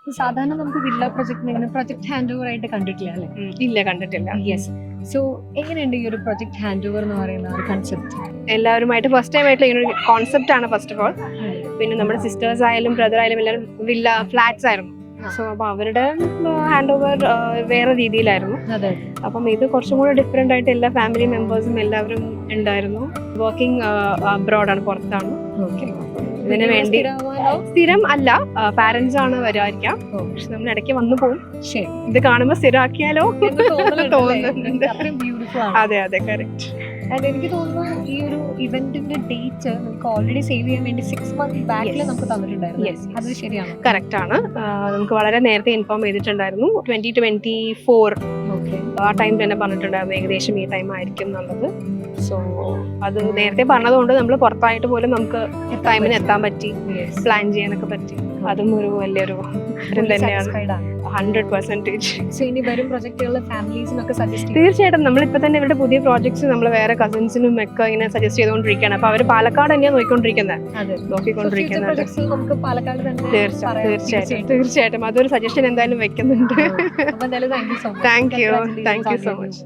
സാധാരണ നമുക്ക് villa project project hand over ആയിട്ട് കണ്ടിട്ടില്ല അല്ലേ? ഇല്ല, കണ്ടിട്ടില്ല. യെസ്. സോ എങ്ങനെയുണ്ട് ഈ ഒരു പ്രൊജക്ട് ഹാൻഡ് ഓവർ എന്ന് പറയുന്ന ഒരു കൺസെപ്റ്റ്? എല്ലാവരുമായിട്ട് ഫസ്റ്റ് ടൈം ആയിട്ടുള്ള ഈ ഒരു കോൺസെപ്റ്റ് ആണ് ഫസ്റ്റ് ഓഫ് ഓൾ. പിന്നെ നമ്മുടെ സിസ്റ്റേഴ്സ് ആയാലും ബ്രദർ ആയാലും എല്ലാവരും വില്ല ഫ്ലാറ്റ്സ് ആയിരുന്നു. സോ അപ്പോൾ അവരുടെ ഹാൻഡ് ഓവർ വേറെ രീതിയിലായിരുന്നു. അതെ. അപ്പം ഇത് കുറച്ചും കൂടെ ഡിഫറെൻ്റ് ആയിട്ട് എല്ലാ ഫാമിലി മെമ്പേഴ്സും എല്ലാവരും ഉണ്ടായിരുന്നു. വർക്കിംഗ് അബ്രോഡാണ്, പുറത്താണ്. ഇതിനു വേണ്ടി സ്ഥിരം അല്ല, പാരന്റ്സ് ആണ് വരാതിരിക്കാം. പക്ഷെ നമ്മൾ ഇടയ്ക്ക് വന്നു പോകും. ശരി, ഇത് കാണുമ്പോൾ സ്ഥിരമാക്കിയാലോ തോന്നുന്നുണ്ട്. ബ്യൂട്ടിഫുൾ ആണ്. അതെ അതെ, കറക്റ്റ്. എനിക്ക് തോന്നുന്നു ഈ ഒരു ഇവന്റിന്റെ ഡേറ്റ് നമുക്ക് ഓൾറെഡി സേവ് ചെയ്യാൻ വേണ്ടി 6 months ബാക്കിൽ നമുക്ക് തന്നിട്ടുണ്ടായിരുന്നു. അത് ശരിയാണ്, കറക്റ്റ് ആണ്. നമുക്ക് വളരെ നേരത്തെ ഇൻഫോം ചെയ്തിട്ടുണ്ടായിരുന്നു. 2024 ആ ടൈം തന്നെ പറഞ്ഞിട്ടുണ്ടായിരുന്നു ഏകദേശം ഈ ടൈം ആയിരിക്കും എന്നുള്ളത്. സോ അത് നേരത്തെ പറഞ്ഞതുകൊണ്ട് നമ്മൾ പുറത്തായിട്ട് പോലും നമുക്ക് ടൈമിന് എത്താൻ പറ്റി, പ്ലാൻ ചെയ്യാനൊക്കെ പറ്റി. അതും ഒരു വലിയൊരു തന്നെയാണ്. 100%. സോ ഇനി വരും പ്രൊജക്ടുകൾ ഫാമിലീസിനൊക്കെ സജസ്റ്റ് തീർച്ചയായിട്ടും നമ്മളിപ്പോൾ തന്നെ ഇവരുടെ പുതിയ പ്രോജക്ട്സ് നമ്മൾ വേറെ കസിൻസിനും ഒക്കെ ഇങ്ങനെ സജസ്റ്റ് ചെയ്തുകൊണ്ടിരിക്കുകയാണ്. അപ്പോൾ അവർ പാലക്കാട് തന്നെയാണ് നോക്കിക്കൊണ്ടിരിക്കുന്നത്. നമുക്ക് പാലക്കാട് തന്നെ തീർച്ചയായിട്ടും അതൊരു സജഷൻ എന്തായാലും വെക്കുന്നുണ്ട്. Thank you so thank you so much.